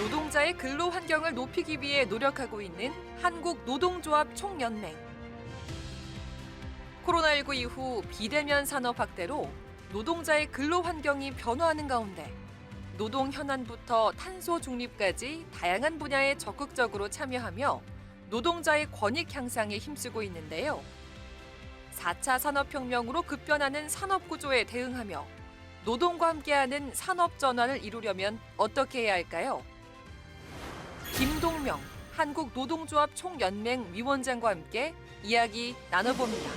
노동자의 근로 환경을 높이기 위해 노력하고 있는 한국노동조합 총연맹. 코로나19 이후 비대면 산업 확대로 노동자의 근로 환경이 변화하는 가운데 노동 현안부터 탄소 중립까지 다양한 분야에 적극적으로 참여하며 노동자의 권익 향상에 힘쓰고 있는데요. 4차 산업혁명으로 급변하는 산업 구조에 대응하며 노동과 함께하는 산업 전환을 이루려면 어떻게 해야 할까요? 김동명 한국노동조합 총연맹 위원장과 함께 이야기 나눠봅니다.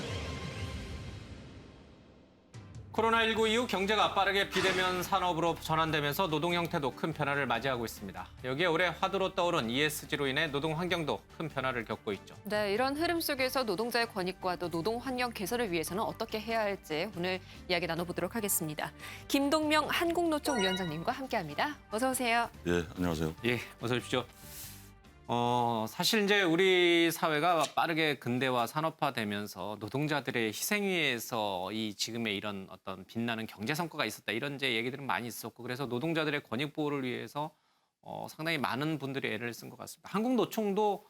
코로나19 이후 경제가 빠르게 비대면 산업으로 전환되면서 노동 형태도 큰 변화를 맞이하고 있습니다. 여기에 올해 화두로 떠오른 ESG로 인해 노동 환경도 큰 변화를 겪고 있죠. 네, 이런 흐름 속에서 노동자의 권익과 또 노동 환경 개선을 위해서는 어떻게 해야 할지 오늘 이야기 나눠보도록 하겠습니다. 김동명 한국노총 위원장님과 함께합니다. 어서 오세요. 예, 안녕하세요. 예, 어서 오십시오. 사실 이제 우리 사회가 빠르게 근대화 산업화되면서 노동자들의 희생 위에서 이 지금의 이런 어떤 빛나는 경제 성과가 있었다 이런 이제 얘기들은 많이 있었고 그래서 노동자들의 권익 보호를 위해서 상당히 많은 분들이 애를 쓴 것 같습니다. 한국노총도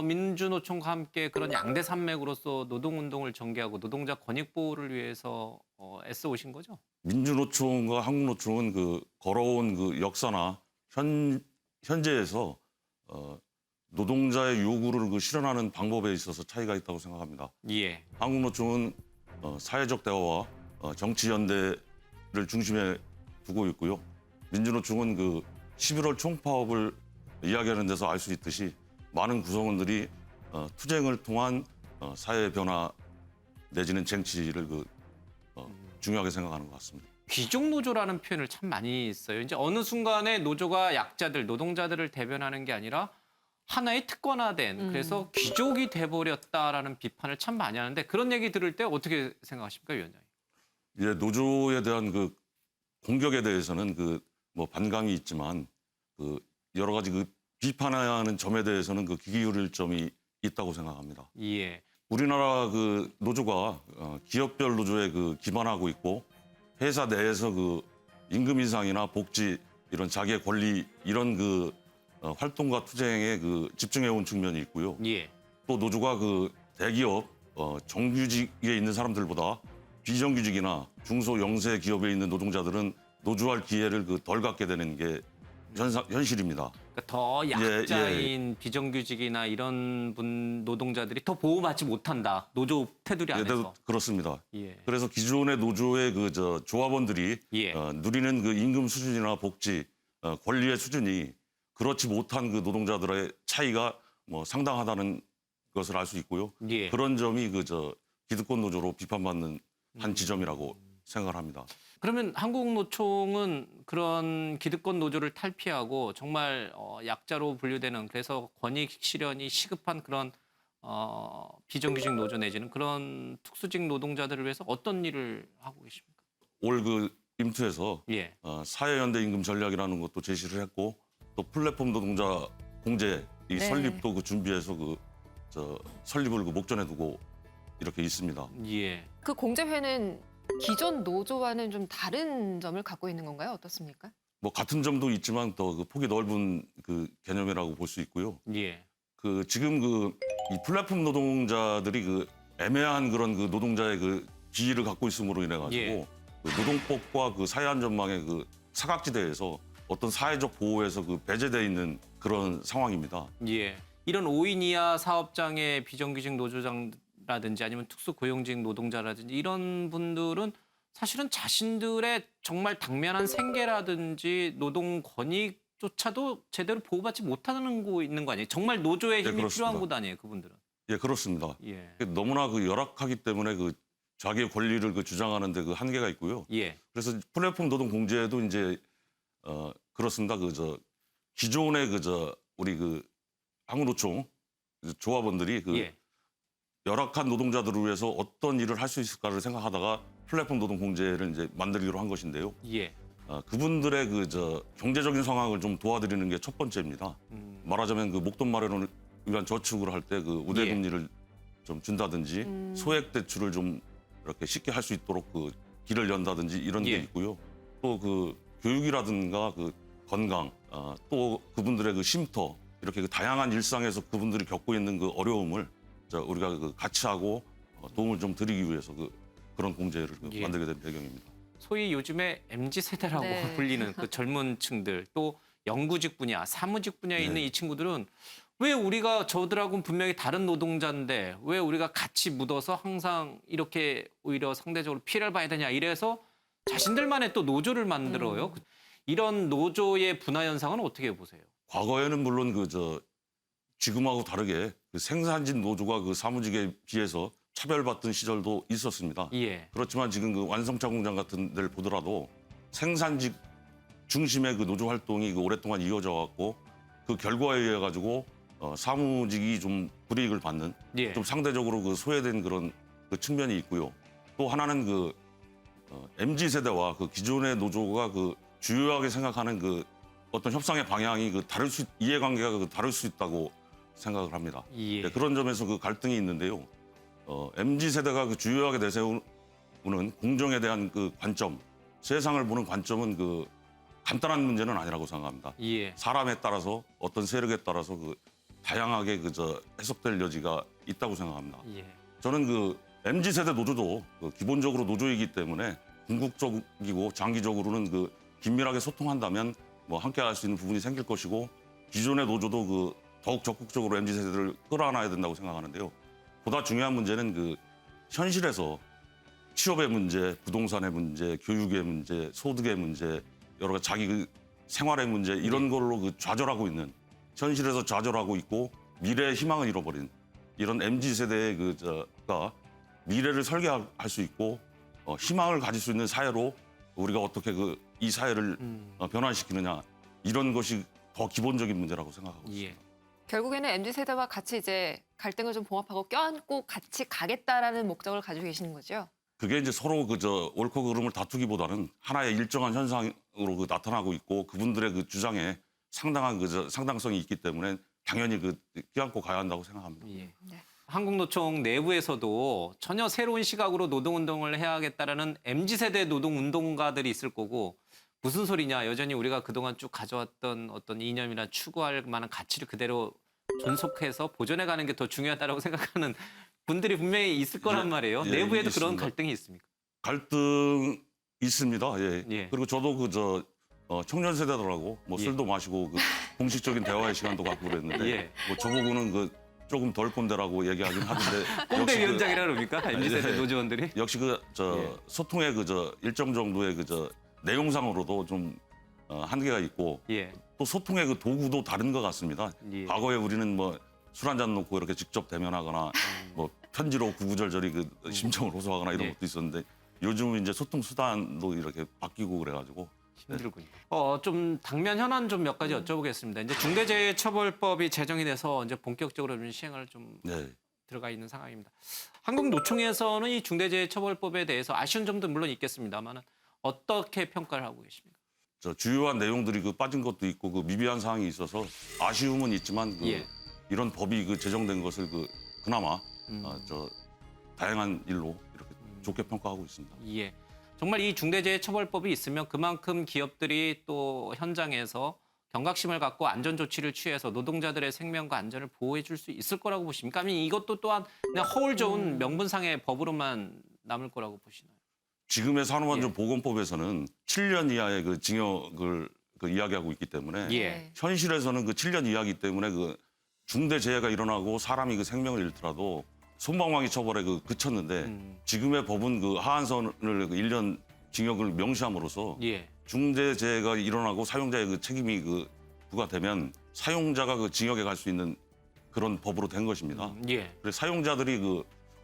민주노총과 함께 그런 양대 산맥으로서 노동운동을 전개하고 노동자 권익 보호를 위해서 애써 오신 거죠? 민주노총과 한국노총은 그 걸어온 그 역사나 현재에서 노동자의 요구를 그 실현하는 방법에 있어서 차이가 있다고 생각합니다. 예. 한국노총은 사회적 대화와 정치 연대를 중심에 두고 있고요. 민주노총은 그 11월 총파업을 이야기하는 데서 알 수 있듯이 많은 구성원들이 투쟁을 통한 사회 변화 내지는 쟁취를 중요하게 생각하는 것 같습니다. 귀족 노조라는 표현을 참 많이 써요. 이제 어느 순간에 노조가 약자들, 노동자들을 대변하는 게 아니라 하나의 특권화된 그래서 귀족이 돼버렸다라는 비판을 참 많이 하는데 그런 얘기 들을 때 어떻게 생각하십니까, 위원장님? 예, 노조에 대한 그 공격에 대해서는 뭐 반감이 있지만 여러 가지 비판하는 점에 대해서는 귀 기울일 점이 있다고 생각합니다. 예. 우리나라 노조가 기업별 노조에 기반하고 있고 회사 내에서 임금 인상이나 복지 이런 자기의 권리 이런 활동과 투쟁에 집중해 온 측면이 있고요. 예. 또 노조가 대기업 정규직에 있는 사람들보다 비정규직이나 중소 영세 기업에 있는 노동자들은 노조할 기회를 덜 갖게 되는 게 현실입니다. 그러니까 더 약자인 비정규직이나 이런 노동자들이 더 보호받지 못한다. 노조 테두리 안에서. 그렇습니다. 예. 그래서 기존의 노조의 조합원들이 예. 누리는 임금 수준이나 복지, 권리의 수준이 그렇지 못한 노동자들의 차이가 상당하다는 것을 알 수 있고요. 예. 그런 점이 기득권 노조로 비판받는 한 지점이라고 생각을 합니다. 그러면 한국노총은 그런 기득권 노조를 탈피하고 정말 약자로 분류되는 그래서 권익 실현이 시급한 그런 비정규직 노조 내지는 그런 특수직 노동자들을 위해서 어떤 일을 하고 계십니까? 올 임투에서 예. 사회연대 임금 전략이라는 것도 제시를 했고 또 플랫폼 노동자 공제 이 네. 설립도 준비해서 설립을 목전에 두고 이렇게 있습니다. 예. 그 공제회는 기존 노조와는 좀 다른 점을 갖고 있는 건가요? 어떻습니까? 뭐 같은 점도 있지만 더 폭이 넓은 개념이라고 볼 수 있고요. 예. 지금 이 플랫폼 노동자들이 애매한 그런 노동자의 지위를 갖고 있음으로 인해 가지고 예. 노동법과 사회안전망의 사각지대에서 어떤 사회적 보호에서 배제돼 있는 그런 상황입니다. 예. 이런 5인 이하 사업장의 비정규직 노조장라든지 아니면 특수고용직 노동자라든지 이런 분들은 사실은 자신들의 정말 당면한 생계라든지 노동 권익조차도 제대로 보호받지 못하는 거 있는 거 아니에요? 정말 노조의 힘이 그렇습니다. 필요한 곳 아니에요, 그분들은? 예, 그렇습니다. 예. 너무나 열악하기 때문에 자기의 권리를 주장하는 데 한계가 있고요. 예. 그래서 플랫폼 노동 공제도 이제 그렇습니다. 기존의 우리 한국노총 조합원들이 예. 열악한 노동자들을 위해서 어떤 일을 할 수 있을까를 생각하다가 플랫폼 노동 공제를 이제 만들기로 한 것인데요. 예. 그분들의 경제적인 상황을 좀 도와드리는 게 첫 번째입니다. 말하자면 목돈 마련을 위한 저축을 할 때 우대금리를 좀 준다든지 소액 대출을 좀 이렇게 쉽게 할 수 있도록 길을 연다든지 이런 게 예. 있고요. 또 교육이라든가 건강, 또 그분들의 그 쉼터 이렇게 그 다양한 일상에서 그분들이 겪고 있는 그 어려움을 우리가 그 같이 하고 도움을 좀 드리기 위해서 그런 공제를 예. 만들게 된 배경입니다. 소위 요즘에 MZ 세대라고 네. 불리는 그 젊은 층들 또 영구직 분야, 사무직 분야에 있는 네. 이 친구들은 왜 우리가 저들하고는 분명히 다른 노동자인데 왜 우리가 같이 묻어서 항상 이렇게 오히려 상대적으로 피해를 봐야 되냐 이래서 자신들만의 또 노조를 만들어요. 이런 노조의 분화 현상은 어떻게 보세요? 과거에는 물론 지금하고 다르게 그 생산직 노조가 그 사무직에 비해서 차별받던 시절도 있었습니다. 예. 그렇지만 지금 그 완성차 공장 같은 데를 보더라도 생산직 중심의 그 노조 활동이 오랫동안 이어져 왔고 그 결과에 의해 가지고 사무직이 좀 불이익을 받는 예. 좀 상대적으로 그 소외된 그런 그 측면이 있고요. 또 하나는 MZ 세대와 그 기존의 노조가 주요하게 생각하는 어떤 협상의 방향이 이해관계가 다를 수 있다고 생각을 합니다. 예. 네, 그런 점에서 갈등이 있는데요. MZ 세대가 주요하게 내세우는 공정에 대한 관점, 세상을 보는 관점은 간단한 문제는 아니라고 생각합니다. 예. 사람에 따라서 어떤 세력에 따라서 다양하게 해석될 여지가 있다고 생각합니다. 예. 저는 MZ 세대 노조도 기본적으로 노조이기 때문에 궁극적이고 장기적으로는 긴밀하게 소통한다면 함께 할 수 있는 부분이 생길 것이고 기존의 노조도 더욱 적극적으로 MZ 세대를 끌어안아야 된다고 생각하는데요. 보다 중요한 문제는 현실에서 취업의 문제, 부동산의 문제, 교육의 문제, 소득의 문제, 여러 가지 자기 생활의 문제 이런 걸로 좌절하고 있는 현실에서 좌절하고 있고 미래의 희망을 잃어버린 이런 MZ 세대의 가 미래를 설계할 수 있고 희망을 가질 수 있는 사회로 우리가 어떻게 이 사회를 변화시키느냐 이런 것이 더 기본적인 문제라고 생각하고 있습니다. 예. 결국에는 MZ 세대와 같이 이제 갈등을 좀 봉합하고 껴안고 같이 가겠다라는 목적을 가지고 계시는 거죠. 그게 이제 서로 옳고 그름을 다투기보다는 하나의 일정한 현상으로 나타나고 있고 그분들의 주장에 상당한 상당성이 있기 때문에 당연히 껴안고 가야 한다고 생각합니다. 예. 네. 한국노총 내부에서도 전혀 새로운 시각으로 노동운동을 해야겠다라는 MZ세대 노동운동가들이 있을 거고 무슨 소리냐 여전히 우리가 그동안 쭉 가져왔던 어떤 이념이나 추구할 만한 가치를 그대로 존속해서 보존해가는 게 더 중요하다고 생각하는 분들이 분명히 있을 거란 말이에요. 예, 내부에도 있습니다. 그런 갈등이 있습니까? 갈등 있습니다. 예. 예. 그리고 저도 청년 세대들하고 예. 술도 마시고 공식적인 대화의 시간도 갖고 그랬는데 예. 저보고는 조금 덜 꼰대라고 얘기하긴 하는데 꼰대 역시 위원장이라 그럽니까? MZ세대 예. 노조원들이? 역시 예. 소통의 일정 정도의 내용상으로도 좀 한계가 있고 예. 또 소통의 도구도 다른 것 같습니다. 예. 과거에 우리는 술 한 잔 놓고 이렇게 직접 대면하거나 편지로 구구절절히 심정을 호소하거나 이런 예. 것도 있었는데 요즘은 이제 소통 수단도 이렇게 바뀌고 그래가지고 힘들군요. 좀 당면 현안 좀 몇 가지 여쭤보겠습니다. 이제 중대재해처벌법이 제정이 돼서 이제 본격적으로 좀 시행을 좀 네. 들어가 있는 상황입니다. 한국노총에서는 이 중대재해처벌법에 대해서 아쉬운 점도 물론 있겠습니다만 어떻게 평가를 하고 계십니까? 주요한 내용들이 빠진 것도 있고 미비한 사항이 있어서 아쉬움은 있지만 예. 이런 법이 제정된 것을 그나마 다양한 일로 이렇게 좋게 평가하고 있습니다. 예. 정말 이 중대재해처벌법이 있으면 그만큼 기업들이 또 현장에서 경각심을 갖고 안전 조치를 취해서 노동자들의 생명과 안전을 보호해 줄 수 있을 거라고 보십니까? 아니면 이것도 또한 그냥 허울 좋은 명분상의 법으로만 남을 거라고 보시나요? 지금의 산업안전보건법에서는 7년 이하의 징역을 이야기하고 있기 때문에 예. 현실에서는 7년 이하이기 때문에 중대 재해가 일어나고 사람이 생명을 잃더라도 솜방망이 처벌에 그쳤는데 지금의 법은 하한선을 1년 징역을 명시함으로써 예. 중대 재해가 일어나고 사용자의 책임이 부과되면 사용자가 징역에 갈 수 있는 그런 법으로 된 것입니다. 예. 그래서 사용자들이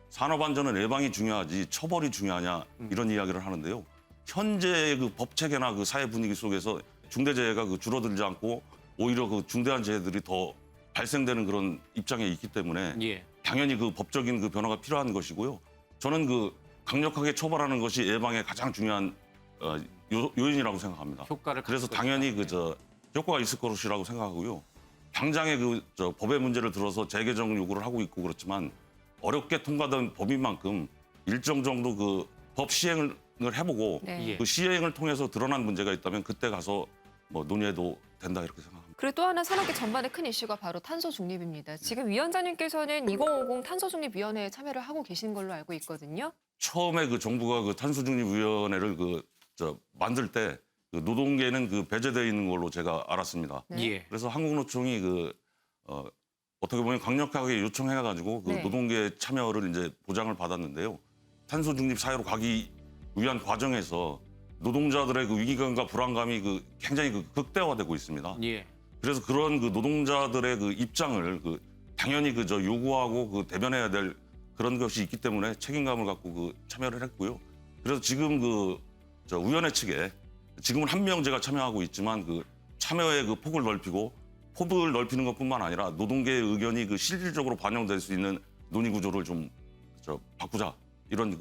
산업안전은 예방이 중요하지 처벌이 중요하냐 이런 이야기를 하는데요. 현재의 법 체계나 사회 분위기 속에서 중대 재해가 줄어들지 않고 오히려 중대한 재해들이 더 발생되는 그런 입장에 있기 때문에 예. 당연히 법적인 변화가 필요한 것이고요. 저는 강력하게 처벌하는 것이 예방에 가장 중요한 요인이라고 생각합니다. 효과를 그래서 갖고 당연히 있다. 효과가 있을 것이라고 생각하고요. 당장의 법의 문제를 들어서 재개정 요구를 하고 있고 그렇지만 어렵게 통과된 법인 만큼 일정 정도 법 시행을 해보고 네. 예. 그 시행을 통해서 드러난 문제가 있다면 그때 가서 뭐 논의해도 된다 이렇게 생각합니다. 그리고 또 하나 산업계 전반의 큰 이슈가 바로 탄소 중립입니다. 지금 위원장님께서는 2050 탄소 중립 위원회에 참여를 하고 계신 걸로 알고 있거든요. 처음에 그 정부가 그 탄소중립위원회를 만들 때 그 노동계는 그 배제되어 있는 걸로 제가 알았습니다. 네. 예. 그래서 한국노총이 어떻게 보면 강력하게 요청해가지고 그 네. 노동계 참여를 이제 보장을 받았는데요. 탄소 중립 사회로 가기 위한 과정에서 노동자들의 그 위기감과 불안감이 굉장히 극대화되고 있습니다. 예. 그래서 그런 그 노동자들의 그 입장을 당연히 요구하고 대변해야 될 그런 것이 있기 때문에 책임감을 갖고 참여를 했고요. 그래서 지금 위원회 측에 지금은 한 명 제가 참여하고 있지만 참여의 폭을 넓히고 폭을 넓히는 것뿐만 아니라 노동계의 의견이 실질적으로 반영될 수 있는 논의 구조를 좀 바꾸자 이런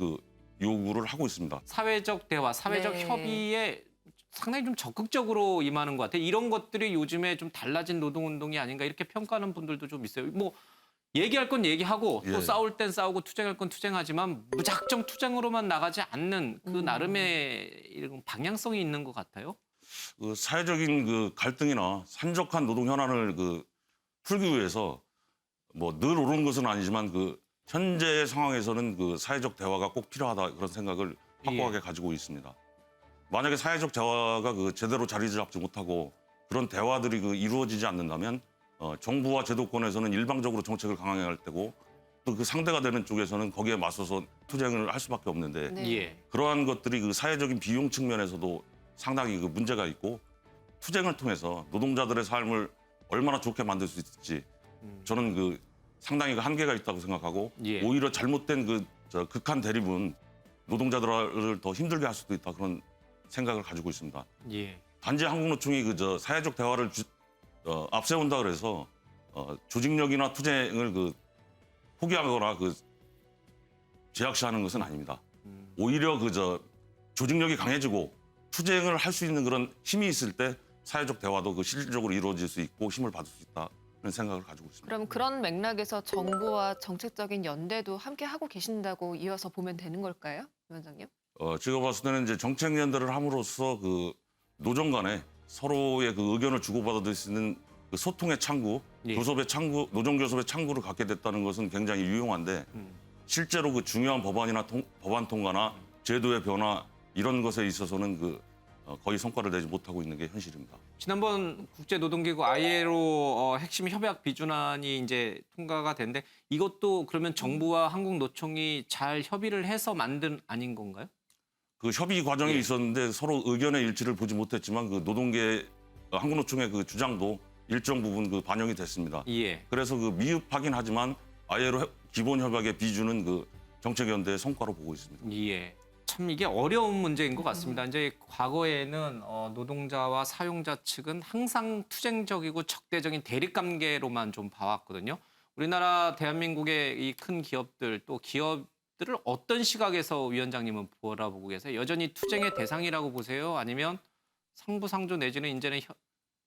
요구를 하고 있습니다. 사회적 대화, 사회적 네. 협의에 상당히 좀 적극적으로 임하는 것 같아요. 이런 것들이 요즘에 좀 달라진 노동운동이 아닌가 이렇게 평가하는 분들도 좀 있어요. 뭐 얘기할 건 얘기하고 또 예. 싸울 땐 싸우고 투쟁할 건 투쟁하지만 무작정 투쟁으로만 나가지 않는 나름의 이런 방향성이 있는 것 같아요. 사회적인 갈등이나 산적한 노동 현안을 풀기 위해서 뭐 늘 옳은 것은 아니지만 현재 상황에서는 사회적 대화가 꼭 필요하다 그런 생각을 확고하게 가지고 있습니다. 만약에 사회적 대화가 제대로 자리 잡지 못하고 그런 대화들이 이루어지지 않는다면 정부와 제도권에서는 일방적으로 정책을 강하게 할 때고 또 상대가 되는 쪽에서는 거기에 맞서서 투쟁을 할 수밖에 없는데 네. 예. 그러한 것들이 사회적인 비용 측면에서도 상당히 문제가 있고 투쟁을 통해서 노동자들의 삶을 얼마나 좋게 만들 수 있을지 저는 상당히 한계가 있다고 생각하고 예. 오히려 잘못된 극한 대립은 노동자들을 더 힘들게 할 수도 있다 그런 생각을 가지고 있습니다. 예. 단지 한국노총이 사회적 대화를 앞세운다 그래서 조직력이나 투쟁을 포기하거나 제약시하는 것은 아닙니다. 오히려 조직력이 강해지고 투쟁을 할 수 있는 그런 힘이 있을 때 사회적 대화도 실질적으로 이루어질 수 있고 힘을 받을 수 있다는 생각을 가지고 있습니다. 그럼 그런 맥락에서 정부와 정책적인 연대도 함께 하고 계신다고 이어서 보면 되는 걸까요, 위원장님? 제가 봤을 때는 이제 정책 연대를 함으로써 노정 간에 서로의 의견을 주고받을 수 있는 소통의 창구, 예. 교섭의 창구, 노정 교섭의 창구를 갖게 됐다는 것은 굉장히 유용한데 실제로 중요한 법안이나 법안 통과나 제도의 변화 이런 것에 있어서는 거의 성과를 내지 못하고 있는 게 현실입니다. 지난번 국제노동기구 ILO 핵심 협약 비준안이 이제 통과가 됐는데 이것도 그러면 정부와 한국노총이 잘 협의를 해서 만든 안인 건가요? 협의 과정이 예. 있었는데 서로 의견의 일치를 보지 못했지만 노동계 한국노총의 주장도 일정 부분 반영이 됐습니다. 예. 그래서 미흡하긴 하지만 ILO 기본 협약의 비준은 정책 연대의 성과로 보고 있습니다. 예. 참 이게 어려운 문제인 것 같습니다. 이제 과거에는 노동자와 사용자 측은 항상 투쟁적이고 적대적인 대립 관계로만 좀 봐왔거든요. 우리나라 대한민국의 이 큰 기업들 또 기업들을 어떤 시각에서 위원장님은 바라보고 계세요? 여전히 투쟁의 대상이라고 보세요? 아니면 상부상조 내지는 이제는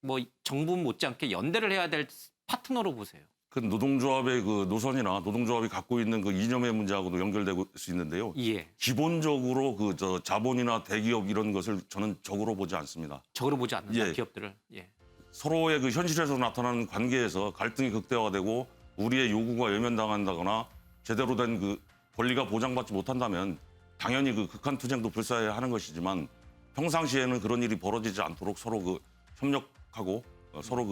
뭐 정부 못지않게 연대를 해야 될 파트너로 보세요? 노동조합의 노선이나 노동조합이 갖고 있는 이념의 문제하고도 연결될 수 있는데요. 예. 기본적으로 자본이나 대기업 이런 것을 저는 적으로 보지 않습니다. 적으로 보지 않는다, 예. 기업들을. 예. 서로의 현실에서 나타나는 관계에서 갈등이 극대화되고 우리의 요구가 외면당한다거나 제대로 된 권리가 보장받지 못한다면 당연히 극한 투쟁도 불사해야 하는 것이지만 평상시에는 그런 일이 벌어지지 않도록 서로 협력하고 서로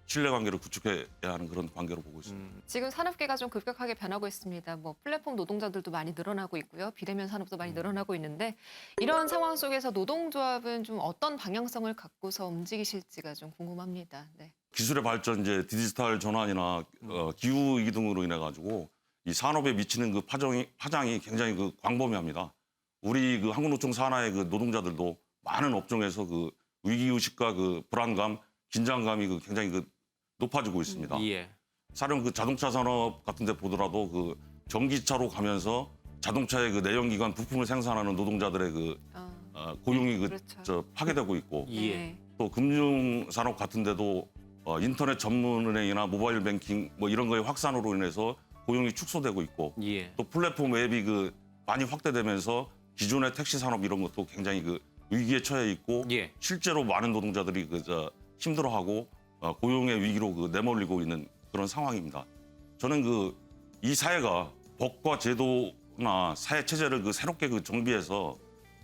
신뢰관계를 구축해야 하는 그런 관계로 보고 있습니다. 지금 산업계가 좀 급격하게 변하고 있습니다. 뭐 플랫폼 노동자들도 많이 늘어나고 있고요. 비대면 산업도 많이 늘어나고 있는데 이런 상황 속에서 노동조합은 좀 어떤 방향성을 갖고서 움직이실지가 좀 궁금합니다. 네. 기술의 발전, 이제 디지털 전환이나 기후 위기 등으로 인해 가지고 이 산업에 미치는 파장이 굉장히 광범위합니다. 우리 한국노총 산하의 노동자들도 많은 업종에서 위기 의식과 불안감, 긴장감이 굉장히 높아지고 있습니다. 예. 사실 자동차 산업 같은 데 보더라도 전기차로 가면서 자동차의 내연기관 부품을 생산하는 노동자들의 고용이 그렇죠. 파괴되고 있고 예. 네. 또 금융 산업 같은 데도 인터넷 전문은행이나 모바일 뱅킹 뭐 이런 거의 확산으로 인해서 고용이 축소되고 있고 예. 또 플랫폼 앱이 많이 확대되면서 기존의 택시 산업 이런 것도 굉장히 위기에 처해 있고 예. 실제로 많은 노동자들이 힘들어하고 고용의 위기로 내몰리고 있는 그런 상황입니다. 저는 이 사회가 법과 제도나 사회 체제를 새롭게 정비해서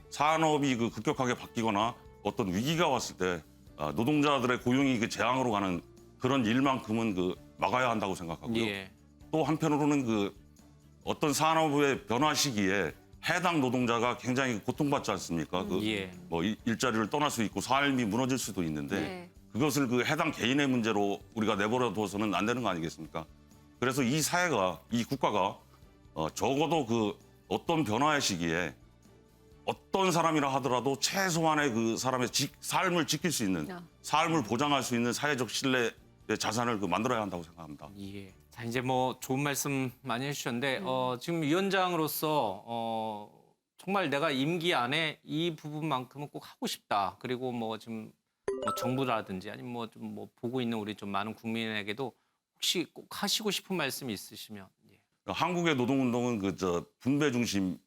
산업이 급격하게 바뀌거나 어떤 위기가 왔을 때 노동자들의 고용이 재앙으로 가는 그런 일만큼은 막아야 한다고 생각하고요. 예. 또 한편으로는 어떤 산업의 변화 시기에 해당 노동자가 굉장히 고통받지 않습니까? 예. 일자리를 떠날 수 있고 삶이 무너질 수도 있는데 네. 그것을 해당 개인의 문제로 우리가 내버려 둬서는 안 되는 거 아니겠습니까? 그래서 이 사회가, 이 국가가 적어도 어떤 변화의 시기에 어떤 사람이라 하더라도 최소한의 사람의 삶을 지킬 수 있는, 삶을 보장할 수 있는 사회적 신뢰의 자산을 만들어야 한다고 생각합니다. 예. 자, 이제 좋은 말씀 많이 해주셨는데 지금 위원장으로서 정말 내가 임기 안에 이 부분만큼은 꼭 하고 싶다. 그리고 지금 정부라든지 아니면 좀 보고 있는 우리 좀 많은 국민에게도 혹시 꼭 하시고 싶은 말씀이 있으시면. 예. 한국의 노동운동은 분배 중심으로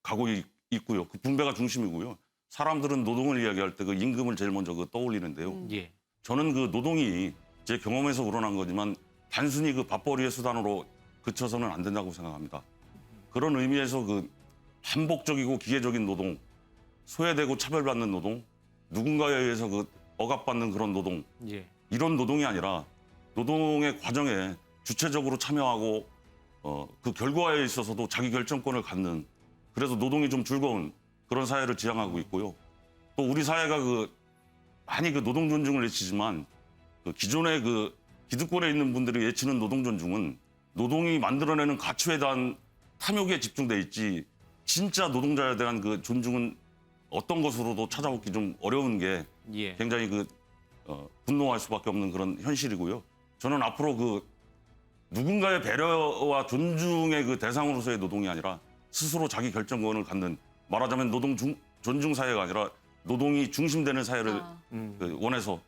가고 있고요. 그 분배가 중심이고요. 사람들은 노동을 이야기할 때 임금을 제일 먼저 떠올리는데요. 예. 저는 노동이 제 경험에서 우러난 거지만 단순히 밥벌이의 수단으로 그쳐서는 안 된다고 생각합니다. 그런 의미에서 반복적이고 기계적인 노동, 소외되고 차별받는 노동, 누군가에 의해서 억압받는 그런 노동, 예. 이런 노동이 아니라 노동의 과정에 주체적으로 참여하고 그 결과에 있어서도 자기 결정권을 갖는, 그래서 노동이 좀 즐거운 그런 사회를 지향하고 있고요. 또 우리 사회가 많이 노동 존중을 외치지만 기존의 기득권에 있는 분들이 외치는 노동 존중은 노동이 만들어내는 가치에 대한 탐욕에 집중돼 있지 진짜 노동자에 대한 존중은 어떤 것으로도 찾아오기 좀 어려운 게 예. 굉장히 분노할 수밖에 없는 그런 현실이고요. 저는 앞으로 누군가의 배려와 존중의 대상으로서의 노동이 아니라 스스로 자기 결정권을 갖는, 말하자면 노동 존중 사회가 아니라 노동이 중심되는 사회를 원해서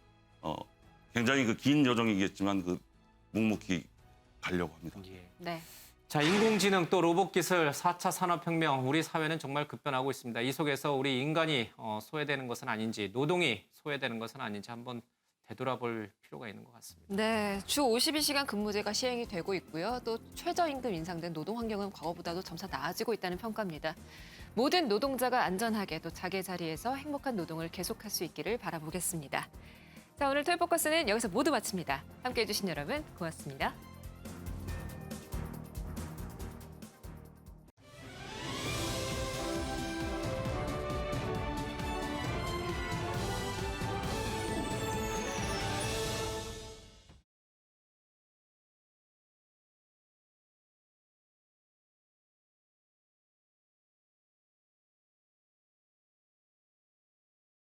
굉장히 긴 여정이겠지만 묵묵히 가려고 합니다. 예. 네. 자, 인공지능 또 로봇 기술 4차 산업혁명, 우리 사회는 정말 급변하고 있습니다. 이 속에서 우리 인간이 소외되는 것은 아닌지, 노동이 소외되는 것은 아닌지 한번 되돌아볼 필요가 있는 것 같습니다. 네, 주 52시간 근무제가 시행이 되고 있고요. 또 최저임금 인상된 노동 환경은 과거보다도 점차 나아지고 있다는 평가입니다. 모든 노동자가 안전하게 또 자기 자리에서 행복한 노동을 계속할 수 있기를 바라보겠습니다. 자, 오늘 토요포커스는 여기서 모두 마칩니다. 함께해 주신 여러분 고맙습니다.